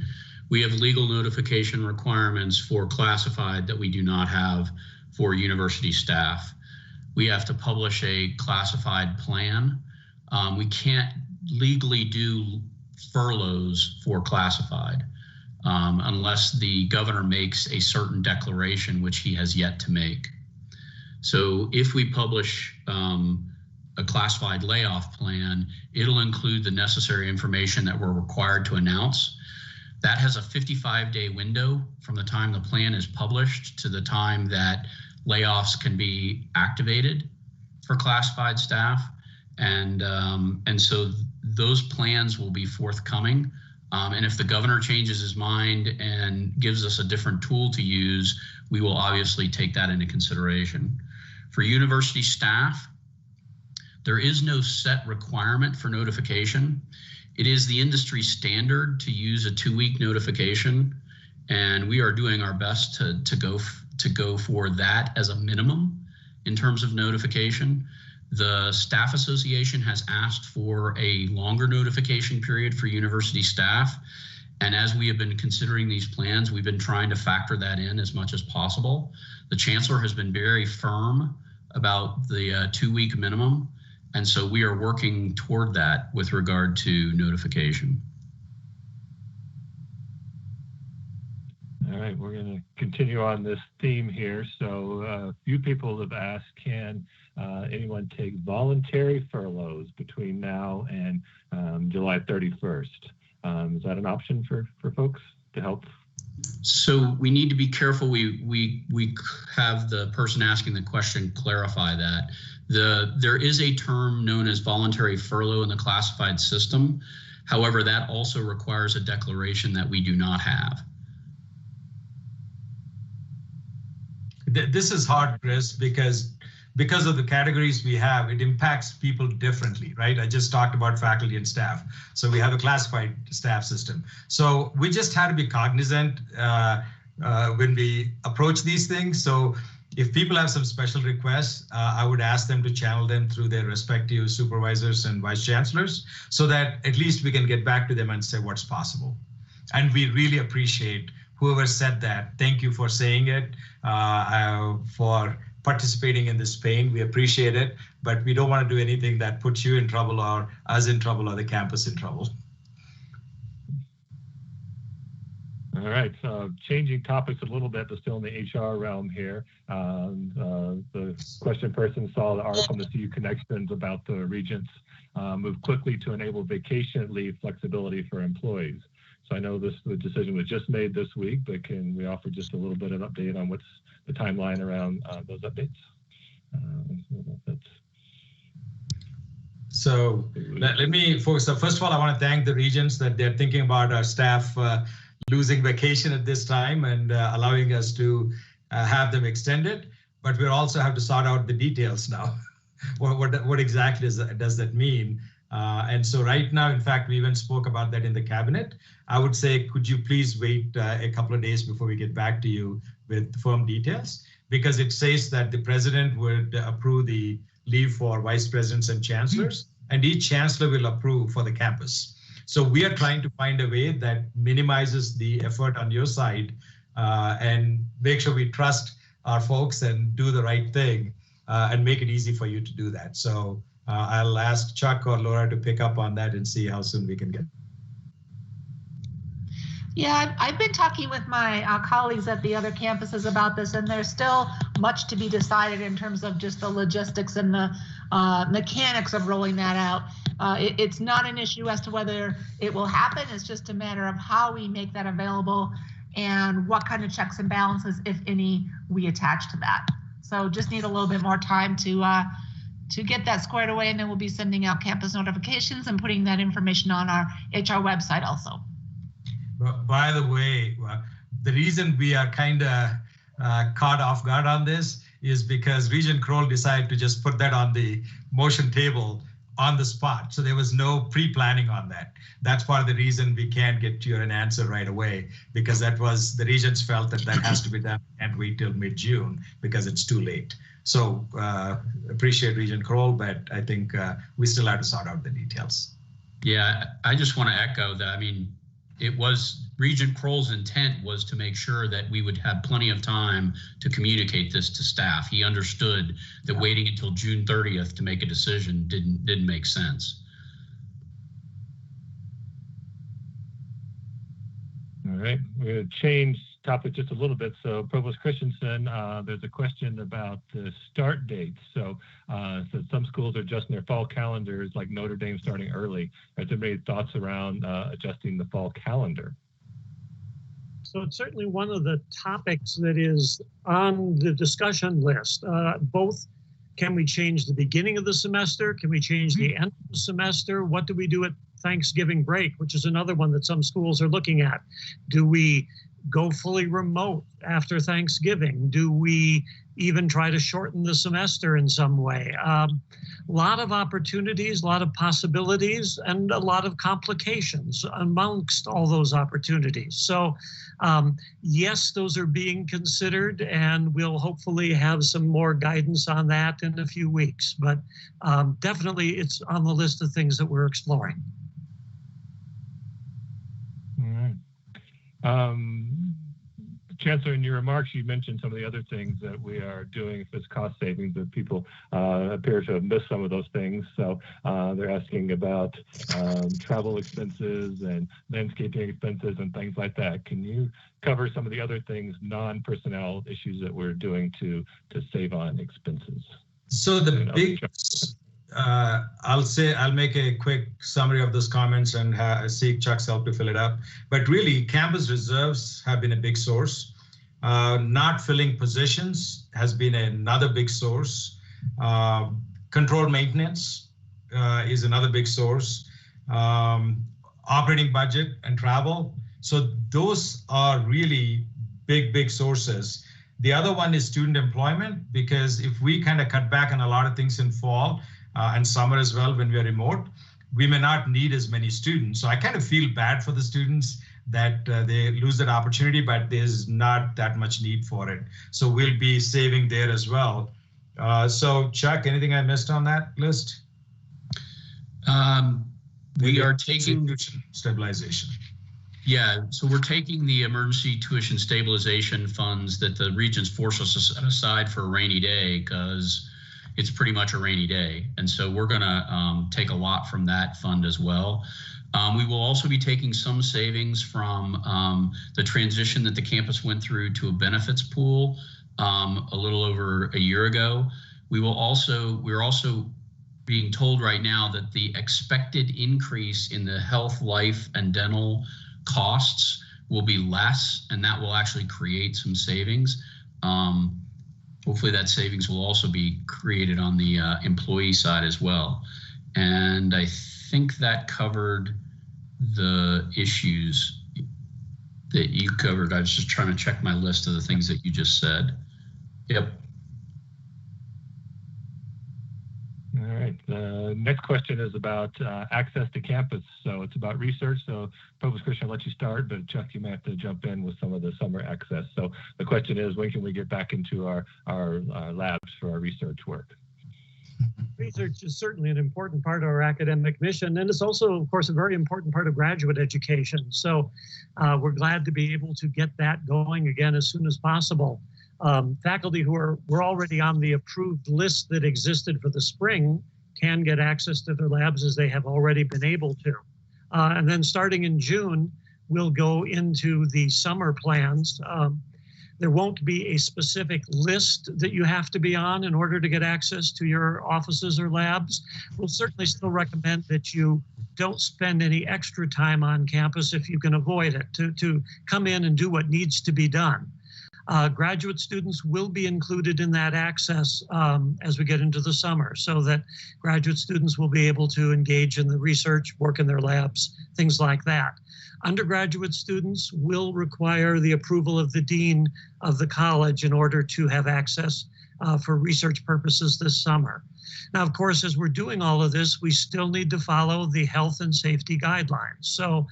We have legal notification requirements for classified that we do not have for university staff. We have to publish a classified plan. We can't legally do furloughs for classified unless the governor makes a certain declaration, which he has yet to make. So if we publish a classified layoff plan, it'll include the necessary information that we're required to announce. That has a 55-day window from the time the plan is published to the time that layoffs can be activated for classified staff. And so those plans will be forthcoming. And if the governor changes his mind and gives us a different tool to use, we will obviously take that into consideration. For university staff, there is no set requirement for notification. It is the industry standard to use a 2-week notification, and we are doing our best to go for that as a minimum in terms of notification. The Staff Association has asked for a longer notification period for university staff. And as we have been considering these plans, we've been trying to factor that in as much as possible. The Chancellor has been very firm about the 2-week minimum. And so we are working toward that with regard to notification. All right, we're going to continue on this theme here. So a few people have asked, can anyone take voluntary furloughs between now and July 31st? Is that an option for folks to help? So we need to be careful. We have the person asking the question clarify that. There is a term known as voluntary furlough in the classified system. However, that also requires a declaration that we do not have. This is hard, Chris, because of the categories we have, it impacts people differently, right? I just talked about faculty and staff. So we have a classified staff system. So we just had to be cognizant when we approach these things. So if people have some special requests, I would ask them to channel them through their respective supervisors and vice chancellors so that at least we can get back to them and say what's possible. And we really appreciate whoever said that. Thank you for saying it, for participating in this pain. We appreciate it, but we don't want to do anything that puts you in trouble or us in trouble or the campus in trouble. All right, so changing topics a little bit, but still in the HR realm here. The question person saw the article in the CU Connections about the regents move quickly to enable vacation leave flexibility for employees. So I know the decision was just made this week, but can we offer just a little bit of update on what's the timeline around those updates? So let me focus. So first of all, I want to thank the regents that they're thinking about our staff losing vacation at this time and allowing us to have them extended. But we also have to sort out the details now. What exactly does that mean? And so right now, in fact, we even spoke about that in the cabinet. I would say, could you please wait a couple of days before we get back to you with firm details? Because it says that the president would approve the leave for vice presidents and chancellors, and each chancellor will approve for the campus. So we are trying to find a way that minimizes the effort on your side and make sure we trust our folks and do the right thing and make it easy for you to do that. So I'll ask Chuck or Laura to pick up on that and see how soon we can get. Yeah, I've been talking with my colleagues at the other campuses about this, and there's still much to be decided in terms of just the logistics and the mechanics of rolling that out. It's not an issue as to whether it will happen. It's just a matter of how we make that available and what kind of checks and balances, if any, we attach to that. So just need a little bit more time to get that squared away, and then we'll be sending out campus notifications and putting that information on our HR website also. By the way, the reason we are kind of caught off guard on this is because Regent Kroll decided to just put that on the motion table on the spot. So there was no pre-planning on that. That's part of the reason we can't get you an answer right away, because that was, the regents felt that has to be done. Can't wait till mid-June because it's too late. So appreciate Regent Kroll, but I think we still have to sort out the details. Yeah, I just want to echo that. I mean, it was Regent Kroll's intent was to make sure that we would have plenty of time to communicate this to staff. He understood that waiting until June 30th to make a decision didn't make sense. All right, we're going to change topic just a little bit. So Provost Christensen, there's a question about the start dates. So some schools are adjusting their fall calendars, like Notre Dame starting early. Are there any thoughts around adjusting the fall calendar? So it's certainly one of the topics that is on the discussion list. Both, can we change the beginning of the semester? Can we change the end of the semester? What do we do at Thanksgiving break, which is another one that some schools are looking at? Do we go fully remote after Thanksgiving? Do we even try to shorten the semester in some way. A lot of opportunities, a lot of possibilities, and a lot of complications amongst all those opportunities. So yes, those are being considered, and we'll hopefully have some more guidance on that in a few weeks. But definitely it's on the list of things that we're exploring. All right. Chancellor, in your remarks, you mentioned some of the other things that we are doing for cost savings, that people appear to have missed some of those things. So they're asking about travel expenses and landscaping expenses and things like that. Can you cover some of the other things, non-personnel issues that we're doing to save on expenses? So the big, I'll make a quick summary of those comments and seek Chuck's help to fill it up. But really, campus reserves have been a big source. Not filling positions has been another big source. Control maintenance is another big source. Operating budget and travel. So those are really big sources. The other one is student employment, because if we kind of cut back on a lot of things in fall and summer as well, when we are remote, we may not need as many students. So I kind of feel bad for the students that they lose that opportunity, but there's not that much need for it. So we'll be saving there as well. So Chuck, anything I missed on that list? We are taking stabilization. Yeah, so we're taking the emergency tuition stabilization funds that the Regents force us to set aside for a rainy day, because it's pretty much a rainy day. And so we're gonna take a lot from that fund as well. We will also be taking some savings from the transition that the campus went through to a benefits pool a little over a year ago. We're also being told right now that the expected increase in the health, life, and dental costs will be less, and that will actually create some savings. Hopefully that savings will also be created on the employee side as well. And I think that covered the issues that you covered. I was just trying to check my list of the things that you just said. Yep. All right. The next question is about access to campus. So it's about research. So Provost Christian, I'll let you start, but Chuck, you may have to jump in with some of the summer access. So the question is, when can we get back into our labs for our research work? Research is certainly an important part of our academic mission, and it's also, of course, a very important part of graduate education. So we're glad to be able to get that going again as soon as possible. Faculty who were already on the approved list that existed for the spring can get access to their labs, as they have already been able to. And then starting in June, we'll go into the summer plans. There won't be a specific list that you have to be on in order to get access to your offices or labs. We'll certainly still recommend that you don't spend any extra time on campus if you can avoid it, to come in and do what needs to be done. Graduate students will be included in that access as we get into the summer, so that graduate students will be able to engage in the research, work in their labs, things like that. Undergraduate students will require the approval of the dean of the college in order to have access for research purposes this summer. Now, of course, as we're doing all of this, we still need to follow the health and safety guidelines. So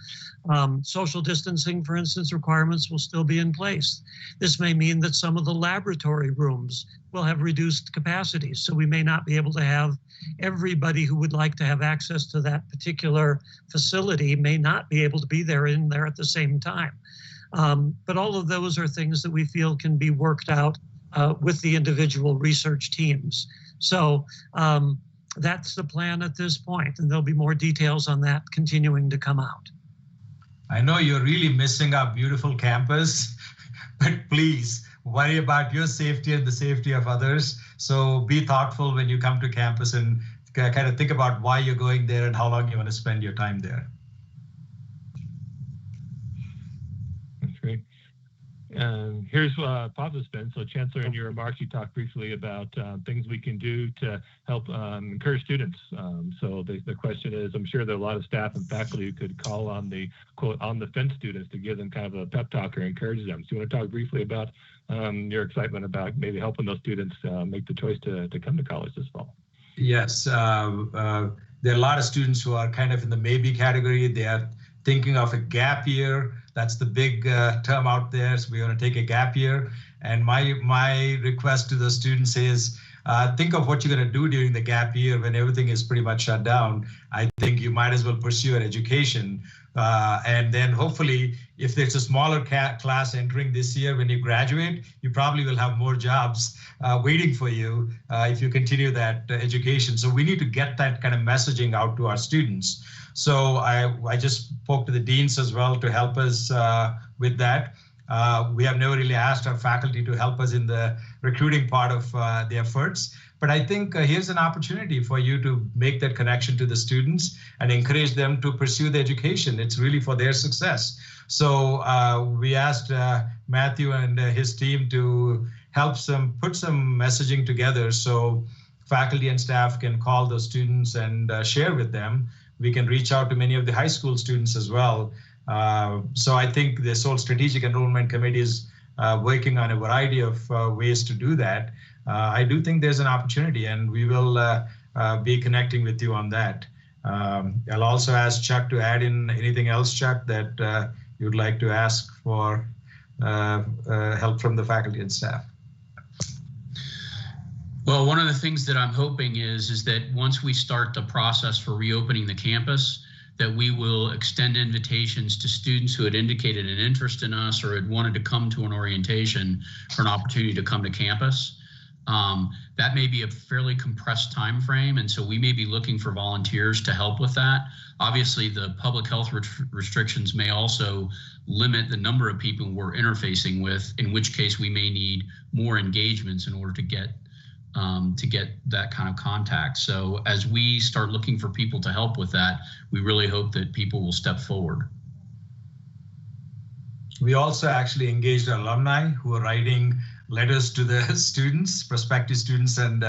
social distancing, for instance, requirements will still be in place. This may mean that some of the laboratory rooms will have reduced capacities, so we may not be able to have everybody who would like to have access to that particular facility may not be able to be in there at the same time. But all of those are things that we feel can be worked out with the individual research teams. So that's the plan at this point, and there'll be more details on that continuing to come out. I know you're really missing our beautiful campus, but please worry about your safety and the safety of others. So be thoughtful when you come to campus and kind of think about why you're going there and how long you want to spend your time there. That's great. Here's positive spin. So, Chancellor, in your remarks, you talked briefly about things we can do to help encourage students. So the question is, I'm sure there are a lot of staff and faculty who could call on the, quote, on the fence students to give them kind of a pep talk or encourage them. So you want to talk briefly about your excitement about maybe helping those students make the choice to come to college this fall? Yes, there are a lot of students who are kind of in the maybe category. They are thinking of a gap year. That's the big term out there. So we're going to take a gap year. And my request to the students is think of what you're going to do during the gap year when everything is pretty much shut down. I think you might as well pursue an education. And then hopefully, if there's a smaller class entering this year, when you graduate, you probably will have more jobs waiting for you if you continue that education. So we need to get that kind of messaging out to our students. So I just spoke to the deans as well to help us with that. We have never really asked our faculty to help us in the recruiting part of the efforts. But I think here's an opportunity for you to make that connection to the students and encourage them to pursue the education. It's really for their success. So we asked Matthew and his team to help put some messaging together so faculty and staff can call those students and share with them. We can reach out to many of the high school students as well. So I think this whole strategic enrollment committee is working on a variety of ways to do that. I do think there's an opportunity, and we will be connecting with you on that. I'll also ask Chuck to add in anything else, Chuck, that you'd like to ask for help from the faculty and staff. Well, one of the things that I'm hoping is that once we start the process for reopening the campus, that we will extend invitations to students who had indicated an interest in us or had wanted to come to an orientation for an opportunity to come to campus. That may be a fairly compressed time frame, and so we may be looking for volunteers to help with that. Obviously, the public health restrictions may also limit the number of people we're interfacing with, in which case we may need more engagements in order to get that kind of contact. So as we start looking for people to help with that, we really hope that people will step forward. We also actually engaged alumni who are writing letters to the students, prospective students, and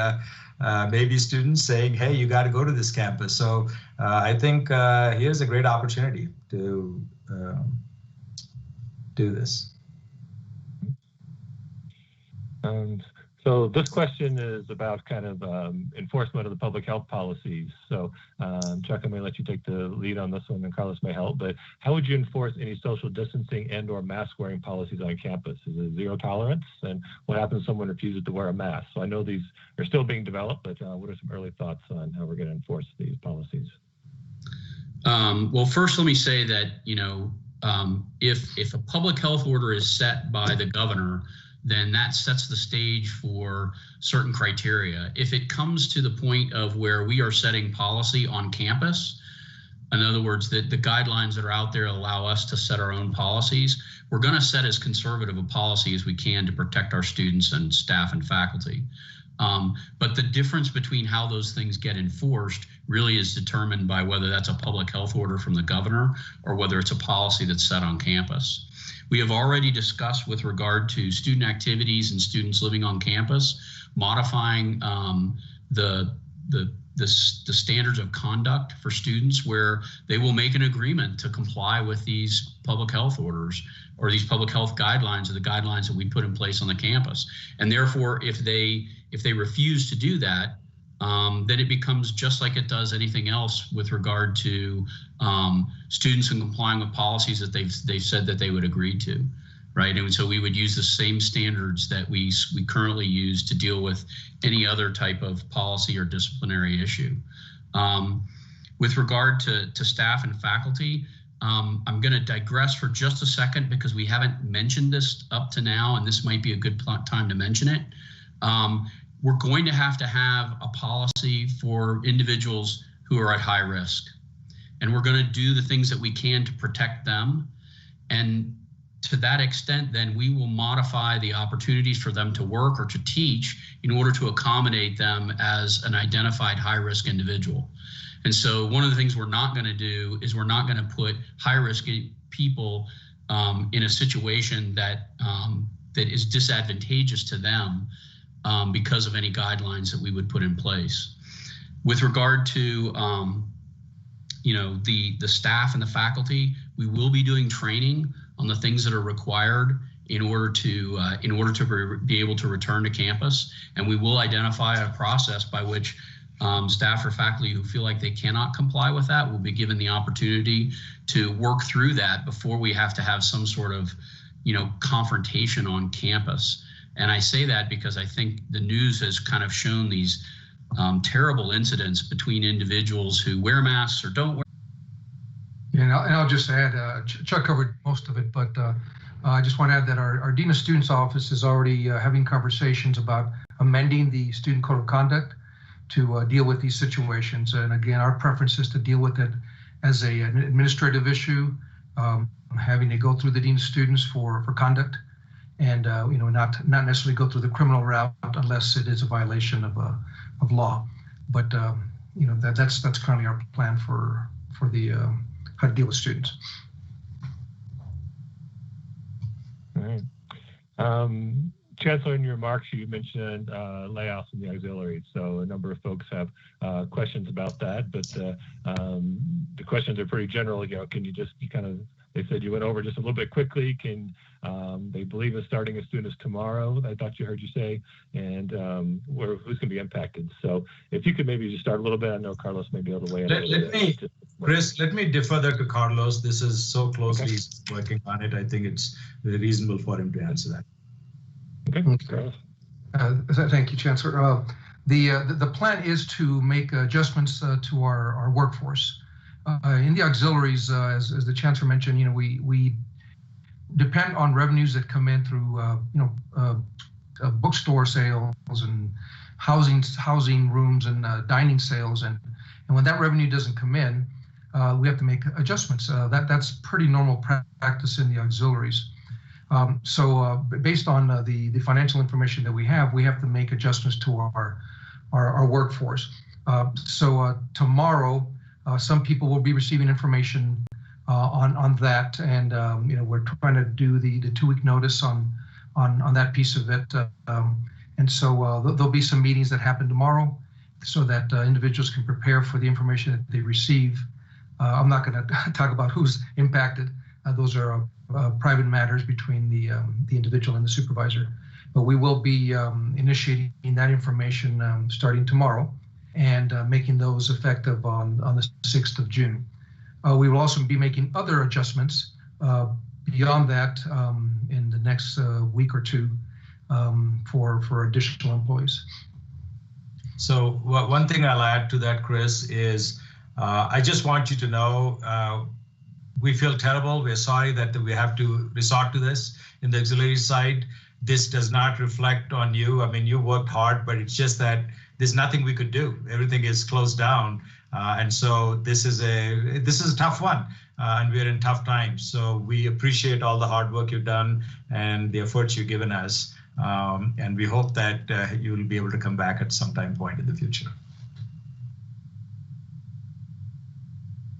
maybe students saying, hey, you got to go to this campus. So I think here's a great opportunity to do this. So this question is about kind of enforcement of the public health policies. So Chuck, I'm going to let you take the lead on this one, and Carlos may help. But how would you enforce any social distancing and or mask wearing policies on campus? Is it zero tolerance? And what happens if someone refuses to wear a mask? So I know these are still being developed, but what are some early thoughts on how we're going to enforce these policies? Well, first, let me say that, if a public health order is set by the governor, then that sets the stage for certain criteria. If it comes to the point of where we are setting policy on campus, in other words, the guidelines that are out there allow us to set our own policies, we're going to set as conservative a policy as we can to protect our students and staff and faculty. But the difference between how those things get enforced really is determined by whether that's a public health order from the governor or whether it's a policy that's set on campus. We have already discussed with regard to student activities and students living on campus, modifying the standards of conduct for students where they will make an agreement to comply with these public health orders or these public health guidelines or the guidelines that we put in place on the campus. And therefore, if they refuse to do that, then it becomes just like it does anything else with regard to students and complying with policies that they've said that they would agree to, right? And so we would use the same standards that we currently use to deal with any other type of policy or disciplinary issue. With regard to staff and faculty, I'm going to digress for just a second because we haven't mentioned this up to now, and this might be a good time to mention it. We're going to have a policy for individuals who are at high risk. And we're going to do the things that we can to protect them. And to that extent, then we will modify the opportunities for them to work or to teach in order to accommodate them as an identified high risk individual. And so one of the things we're not going to do is we're not going to put high risk people in a situation that that is disadvantageous to them because of any guidelines that we would put in place. With regard to the staff and the faculty, we will be doing training on the things that are required in order to be able to return to campus, and we will identify a process by which staff or faculty who feel like they cannot comply with that will be given the opportunity to work through that before we have to have some sort of confrontation on campus. And I say that because I think the news has kind of shown these terrible incidents between individuals who wear masks or don't wear. And I'll just add, Chuck covered most of it, but I just want to add that our Dean of Students office is already having conversations about amending the Student Code of Conduct to deal with these situations. And again, our preference is to deal with it as an administrative issue, having to go through the Dean of Students for conduct, and not necessarily go through the criminal route unless it is a violation of law. But that's currently our plan for the how to deal with students. All right. Chancellor, in your remarks, you mentioned layoffs in the auxiliaries. So a number of folks have questions about that, but the questions are pretty general. Can you just they said you went over just a little bit quickly. Can they believe in starting as soon as tomorrow? I thought you heard you say, and who's going to be impacted? So if you could maybe just start a little bit. I know Carlos may be able to weigh in. Chris, let me defer that to Carlos. This is so closely working on it. I think it's very reasonable for him to answer that. Okay. Thank you, Chancellor. The plan is to make adjustments to our workforce. In the auxiliaries, as the Chancellor mentioned, we depend on revenues that come in through bookstore sales and housing rooms and dining sales, and when that revenue doesn't come in, we have to make adjustments. That's pretty normal practice in the auxiliaries. So based on the financial information that we have to make adjustments to our workforce. So tomorrow, some people will be receiving information on that, and we're trying to do the 2-week notice on that piece of it. And so there'll be some meetings that happen tomorrow so that individuals can prepare for the information that they receive. I'm not going to talk about who's impacted. Those are private matters between the individual and the supervisor. But we will be initiating that information starting tomorrow and making those effective on the 6th of June. We will also be making other adjustments beyond that in the next week or two for additional employees. So one thing I'll add to that, Chris, is I just want you to know we feel terrible. We're sorry that we have to resort to this in the auxiliary side. This does not reflect on you. I mean, you worked hard, but it's just that there's nothing we could do. Everything is closed down. And so this is a tough one, and we're in tough times. So we appreciate all the hard work you've done and the efforts you've given us. And we hope that you will be able to come back at some time point in the future.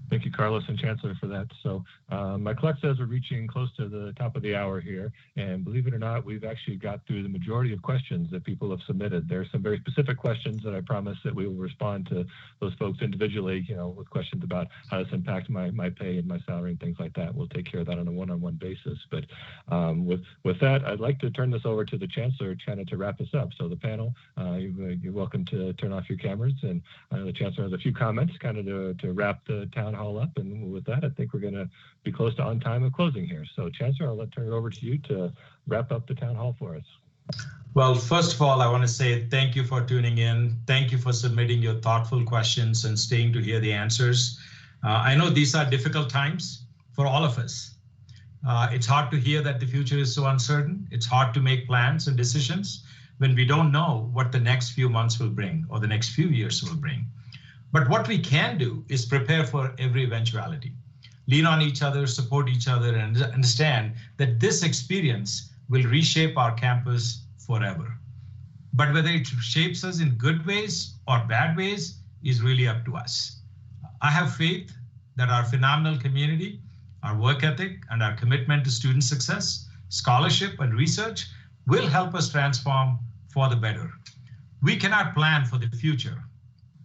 Thank you, Carlos and Chancellor, for that. So my clock says we're reaching close to the top of the hour here. And believe it or not, we've actually got through the majority of questions that people have submitted. There are some very specific questions that I promise that we will respond to those folks individually, with questions about how this impacts my pay and my salary and things like that. We'll take care of that on a one-on-one basis. But with that, I'd like to turn this over to the Chancellor, Channa, to wrap us up. So the panel, you're welcome to turn off your cameras. And I know the Chancellor has a few comments kind of to wrap the town hall up, and with that, I think we're going to be close to on time of closing here. So, Chancellor, I'll turn it over to you to wrap up the town hall for us. Well, first of all, I want to say thank you for tuning in. Thank you for submitting your thoughtful questions and staying to hear the answers. I know these are difficult times for all of us. It's hard to hear that the future is so uncertain. It's hard to make plans and decisions when we don't know what the next few months will bring or the next few years will bring. But what we can do is prepare for every eventuality, lean on each other, support each other, and understand that this experience will reshape our campus forever. But whether it shapes us in good ways or bad ways is really up to us. I have faith that our phenomenal community, Our work ethic and our commitment to student success, scholarship, and research will help us transform for the better. We cannot plan for the future,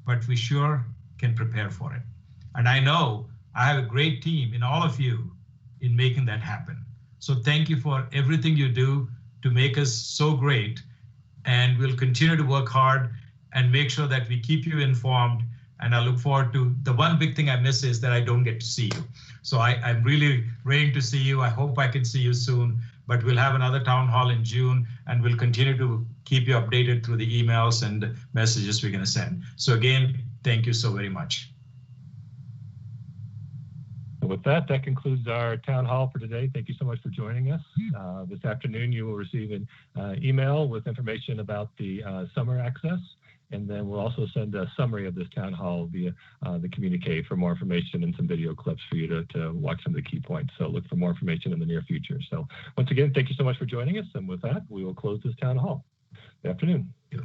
but we sure can prepare for it. And I know I have a great team in all of you in making that happen. So thank you for everything you do to make us so great. And we'll continue to work hard and make sure that we keep you informed. And I look forward to, the one big thing I miss is that I don't get to see you. So I'm really waiting to see you. I hope I can see you soon, but we'll have another town hall in June, and we'll continue to keep you updated through the emails and messages we're going to send. So again, thank you so very much. With that, that concludes our town hall for today. Thank you so much for joining us. This afternoon, you will receive an email with information about the summer access, and then we'll also send a summary of this town hall via the communique for more information and some video clips for you to watch some of the key points. So look for more information in the near future. So once again, thank you so much for joining us. And with that, we will close this town hall. Good afternoon. Yeah.